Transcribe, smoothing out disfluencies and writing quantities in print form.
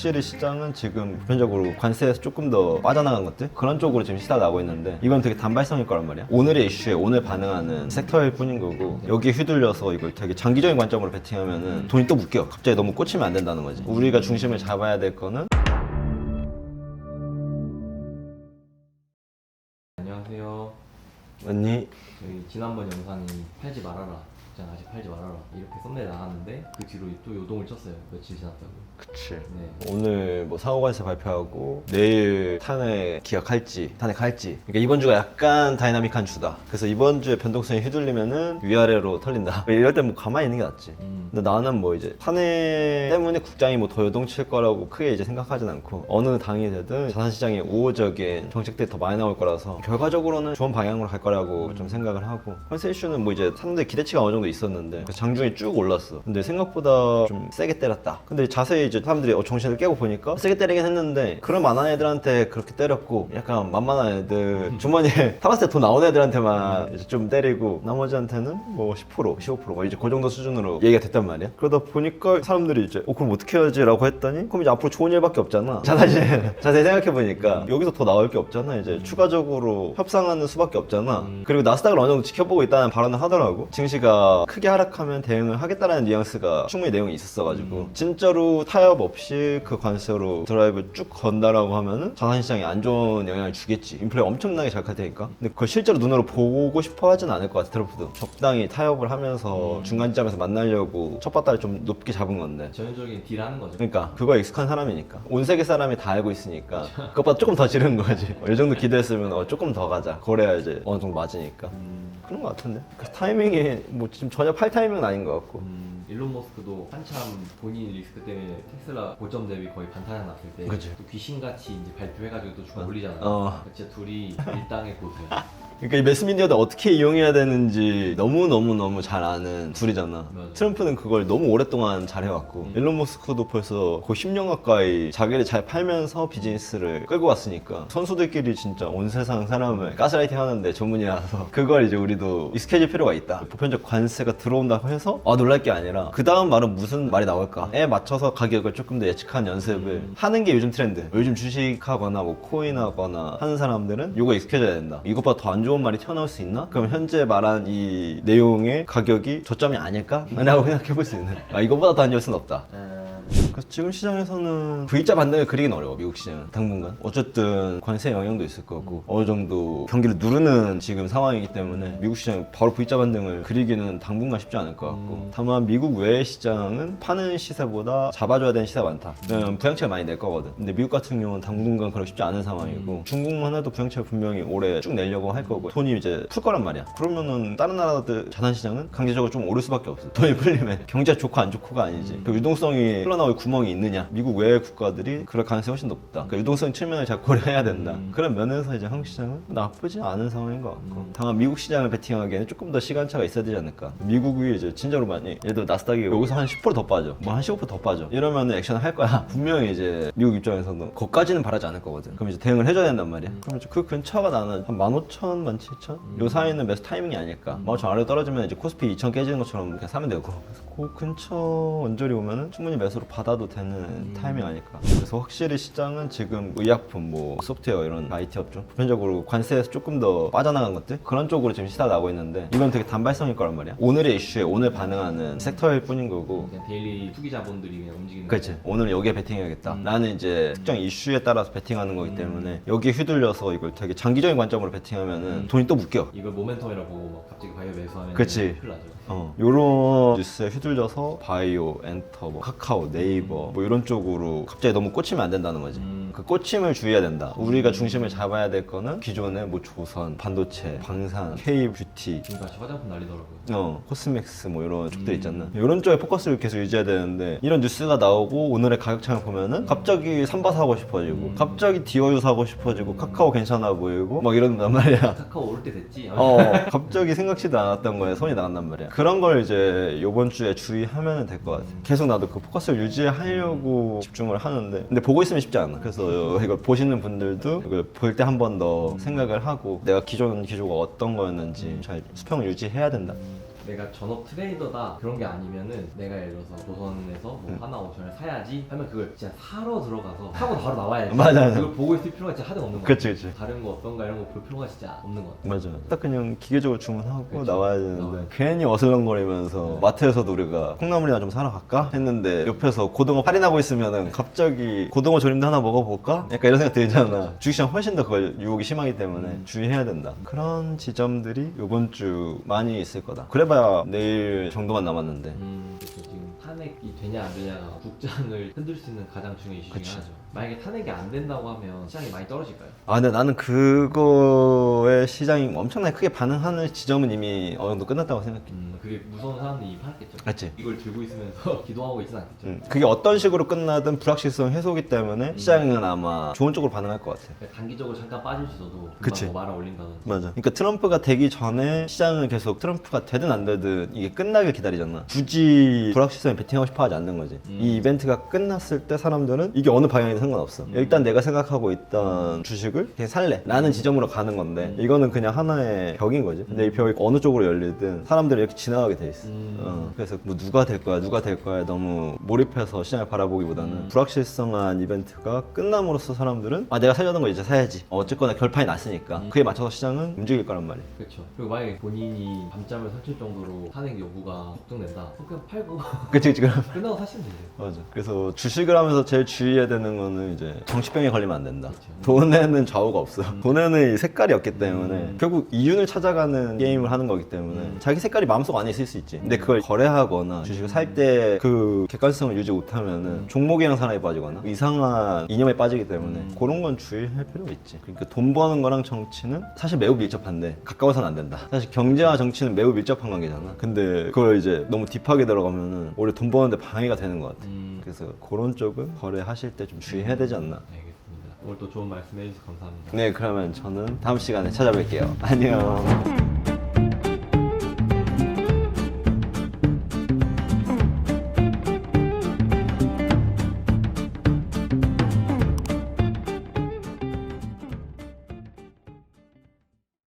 확실히 시장은 지금 보편적으로 관세에서 조금 더 빠져나간 것들 그런 쪽으로 지금 시다가 나오고 있는데 이건 되게 단발성일 거란 말이야. 오늘의 이슈에 오늘 반응하는 섹터일 뿐인 거고 여기에 휘둘려서 이걸 되게 장기적인 관점으로 베팅하면은 돈이 또 묶여. 갑자기 너무 꽂히면 안 된다는 거지. 우리가 중심을 잡아야 될 거는 안녕하세요. 언니 저희 지난번 영상이 팔지 말아라, 국장 아직 팔지 말아라 이렇게 썸네일 나갔는데 그 뒤로 또 요동을 쳤어요. 며칠 지났다고. 그치. 네. 오늘 뭐 상호관세 발표하고 내일 탄핵할지 그러니까 이번 주가 약간 다이나믹한 주다. 그래서 이번 주에 변동성이 휘둘리면은 위아래로 털린다. 이럴 때 뭐 가만히 있는 게 낫지. 근데 나는 뭐 이제 탄핵 때문에 국장이 뭐 더 요동칠 거라고 크게 이제 생각하진 않고 어느 당이 되든 자산시장에 우호적인 정책들이 더 많이 나올 거라서 결과적으로는 좋은 방향으로 갈 거라고 좀 생각을 하고 관세 이슈는 뭐 이제 사람들 기대치가 어느 정도 있었는데 장중에 쭉 올랐어. 근데 생각보다 좀 세게 때렸다. 근데 자세히 이제 사람들이 정신을 깨고 보니까 세게 때리긴 했는데 그런 만한 애들한테 그렇게 때렸고 약간 만만한 애들 주머니에 타봤을 때 돈 나온 애들한테만 이제 좀 때리고 나머지한테는 뭐 10% 15% 뭐 이제 그 정도 수준으로 얘기가 됐단 말이야. 그러다 보니까 사람들이 이제 그럼 어떻게 해야지 라고 했더니 그럼 이제 앞으로 좋은 일밖에 없잖아. 자세히 생각해 보니까 여기서 더 나올 게 없잖아. 이제 추가적으로 협상하는 수밖에 없잖아. 그리고 나스닥을 어느 정도 지켜보고 있다는 발언을 하더라고. 증시가 크게 하락하면 대응을 하겠다라는 뉘앙스가 충분히 내용이 있었어가지고 진짜로 타협 없이 그 관세로 드라이브 쭉 건다라고 하면은 자산시장에 안 좋은 영향을 주겠지. 인플레 엄청나게 잘 갈 테니까. 근데 그걸 실제로 눈으로 보고 싶어 하진 않을 것 같아. 트럼프도 적당히 타협을 하면서 중간 지점에서 만나려고 첫 바다를 좀 높게 잡은 건데. 전형적인 딜하는 거죠. 그러니까 그거에 익숙한 사람이니까 온 세계 사람이 다 알고 있으니까 그것보다 조금 더 지르는 거지. 이 정도 기대했으면 조금 더 가자. 그래야 이제 어느 정도 맞으니까. 그런 것 같은데. 그 타이밍이 뭐 지금 전혀 팔 타이밍은 아닌 것 같고. 일론 머스크도 한참 본인 리스크 때문에 테슬라 고점 대비 거의 반타작 났을 때 그치. 또 귀신같이 이제 발표해가지고 또 주가 올리잖아요. 진짜 둘이 일당의 고수야. 그러니까 이 매스미디어를 어떻게 이용해야 되는지 너무 잘 아는 둘이잖아. 맞아. 트럼프는 그걸 너무 오랫동안 잘 해왔고 일론 머스크도 벌써 거의 10년 가까이 자기를 잘 팔면서 비즈니스를 끌고 왔으니까 선수들끼리 진짜 온 세상 사람을 가스라이팅 하는데 전문이라서 그걸 이제 우리도 익숙해질 필요가 있다. 보편적 관세가 들어온다고 해서 놀랄 게 아니라 그 다음 말은 무슨 말이 나올까에 맞춰서 가격을 조금 더 예측한 연습을 하는 게 요즘 트렌드. 요즘 주식하거나 뭐 코인하거나 하는 사람들은 이거 익숙해져야 된다. 이것보다 더 안 좋은 말이 튀어나올 수 있나? 그럼 현재 말한 이 내용의 가격이 저점이 아닐까? 라고 생각해 볼 수 있는. 이거보다 더 안 좋을 수는 없다. 그래서 지금 시장에서는 V자 반등을 그리긴 어려워. 미국 시장은 당분간 어쨌든 관세 영향도 있을 거고 어느 정도 경기를 누르는 지금 상황이기 때문에 미국 시장이 바로 V자 반등을 그리기는 당분간 쉽지 않을 것 같고 다만 미국 외의 시장은 파는 시세보다 잡아줘야 되는 시세가 많다. 왜냐면 부양책을 많이 낼 거거든. 근데 미국 같은 경우는 당분간 그렇게 쉽지 않은 상황이고 중국만 해도 부양책을 분명히 올해 쭉 내려고 할 거고 돈이 이제 풀 거란 말이야. 그러면은 다른 나라들 자산시장은 강제적으로 좀 오를 수밖에 없어. 돈이 풀리면 경제가 좋고 안 좋고가 아니지. 그 유동성이 흘러나올 구멍이 있느냐. 미국 외의 국가들이 그럴 가능성이 훨씬 높다. 그러니까 유동성 측면을 잘 고려해야 된다. 그런 면에서 이제 한국 시장은 나쁘지 않은 상황인 것 같고 다만 미국 시장을 베팅하기에는 조금 더 시간차가 있어야 되지 않을까. 미국이 이제 진짜로 많이 예를 들어 나스닥이 여기서 한 10%더 빠져 뭐 한 15%더 빠져 이러면 액션을 할 거야. 분명히 이제 미국 입장에서는 거기까지는 바라지 않을 거거든. 그럼 이제 대응을 해줘야 된단 말이야. 그럼 이제 그 근처가 나는 한 15,000, 17,000? 요 사이는 매수 타이밍이 아닐까. 15,000 아래로 떨어지면 이제 코스피 2,000 깨지는 것처럼 그냥 사면 되고 그래서 그 근처 언저리 오면은 충분히 매수로 받아도 되는 타이밍 아닐까. 그래서 확실히 시장은 지금 의약품, 뭐 소프트웨어 이런 IT 업종 보편적으로 관세에서 조금 더 빠져나간 것들 그런 쪽으로 지금 시다가 나오고 있는데 이건 되게 단발성일 거란 말이야. 오늘의 이슈에 오늘 반응하는 섹터일 뿐인 거고 그냥 데일리 투기자본들이 그냥 움직이는 그렇지. 거죠. 오늘 여기에 베팅해야겠다. 나는 이제 특정 이슈에 따라서 베팅하는 거기 때문에 여기에 휘둘려서 이걸 되게 장기적인 관점으로 베팅하면은 돈이 또 묶여. 이걸 모멘텀이라고 보고 막 갑자기 바이오 매수하면 그치. 큰일 나죠. 요런 뉴스에 휘둘려서 바이오, 엔터, 뭐 카카오, 네이버 뭐 이런 쪽으로 갑자기 너무 꽂히면 안 된다는 거지. 그 꽂힘을 주의해야 된다. 우리가 중심을 잡아야 될 거는 기존의 뭐 조선, 반도체, 방산, K-뷰티 지금까지 화장품 날리더라고요. 코스맥스 뭐 이런 쪽들 있잖아. 이런 쪽에 포커스를 계속 유지해야 되는데 이런 뉴스가 나오고 오늘의 가격창을 보면은 갑자기 삼바 사고 싶어지고 갑자기 디어유 사고 싶어지고 카카오 괜찮아 보이고 막 이런단 말이야. 카카오 오를 때 됐지? 갑자기 생각지도 않았던 거에 손이 나간단 말이야. 그런 걸 이제 요번 주에 주의하면 될 것 같아. 계속 나도 그 포커스를 유지하려고 집중을 하는데 근데 보고 있으면 쉽지 않아. 그래서 이걸 보시는 분들도 이걸 볼 때 한 번 더 생각을 하고 내가 기존 기조가 어떤 거였는지 잘 수평을 유지해야 된다. 내가 전업 트레이더다 그런 게 아니면은 내가 예를 들어서 조선에서 뭐 하나 옵션을 사야지 하면 그걸 진짜 사러 들어가서 사고 바로 나와야지. 맞아. 그걸 보고 있을 필요가 진짜 하등 없는 거 그치, 같아. 그치. 다른 거 어떤가 이런 거 볼 필요가 진짜 없는 거 같아. 맞아. 딱 그냥 기계적으로 주문하고 그치. 나와야 되는데 나와야지. 괜히 어슬렁거리면서 네. 마트에서도 우리가 콩나물이나 좀 사러 갈까 했는데 옆에서 고등어 할인하고 있으면은 갑자기 고등어 조림도 하나 먹어볼까? 약간 이런 생각 들잖아. 주식시장 훨씬 더 그걸 유혹이 심하기 때문에 주의해야 된다. 그런 지점들이 이번 주 많이 있을 거다. 그래봐야 내일 정도만 남았는데. 그래서 지금 탄핵이 되냐 안 되냐가 국장을 흔들 수 있는 가장 중요한 이슈 중에 그치. 하나죠. 만약에 탄핵이 안 된다고 하면 시장이 많이 떨어질까요? 아 근데 나는 그거에 시장이 엄청나게 크게 반응하는 지점은 이미 어느 정도 끝났다고 생각해. 그게 무서운 사람들이 이미 팔았겠죠. 맞지? 이걸 들고 있으면서 기도하고 있진 않겠죠. 그게 어떤 식으로 끝나든 불확실성 해소기 때문에 시장은 아마 좋은 쪽으로 반응할 것 같아. 그러니까 단기적으로 잠깐 빠질 수 있어도 금방 그치. 뭐 말아 올린다든지. 맞아. 그러니까 트럼프가 되기 전에 시장은 계속 트럼프가 되든 안 되든 이게 끝나길 기다리잖아. 굳이 불확실성에 베팅하고 싶어 하지 않는 거지. 이 이벤트가 끝났을 때 사람들은 이게 어느 방향이든 상관없어. 일단 내가 생각하고 있던 주식을 그냥 살래 라는 지점으로 가는 건데 이거는 그냥 하나의 벽인 거지. 근데 이 벽이 어느 쪽으로 열리든 사람들이 이렇게 지나가게 돼 있어. 그래서 뭐 누가 될 거야 누가 될 거야 너무 몰입해서 시장을 바라보기보다는 불확실성한 이벤트가 끝남으로써 사람들은 아 내가 사려는 거 이제 사야지. 어쨌거나 결판이 났으니까 그에 맞춰서 시장은 움직일 거란 말이야. 그렇죠. 그리고 만약에 본인이 밤잠을 설칠 정도로 탄핵 여부가 걱정된다. 그럼 그냥 팔고 그치 그럼 끝나고 사시면 되죠. 맞아. 그래서 주식을 하면서 제일 주의해야 되는 거는 이제 정치병에 걸리면 안 된다. 그쵸. 돈에는 좌우가 없어. 돈에는 이 색깔이 없기 때문에 결국 이윤을 찾아가는 게임을 하는 거기 때문에 자기 색깔이 마음속 안에 있을 수 있지. 근데 그걸 거래하거나 주식을 살 때 그 객관성을 유지 못하면은 종목이랑 사람이 빠지거나 이상한 이념에 빠지기 때문에 그런 건 주의할 필요가 있지. 그러니까 돈 버는 거랑 정치는 사실 매우 밀접한데 가까워서는 안 된다. 사실 경제와 정치는 매우 밀접한 관계잖아. 근데 그걸 이제 너무 딥하게 들어가면은 오히려 돈 버는데 방해가 되는 것 같아. 그래서 그런 쪽은 거래하실 때 좀 주의해야 되지 않나. 알겠습니다. 오늘 또 좋은 말씀 해주셔서 감사합니다. 네, 그러면 저는 다음 시간에 찾아뵐게요. 안녕.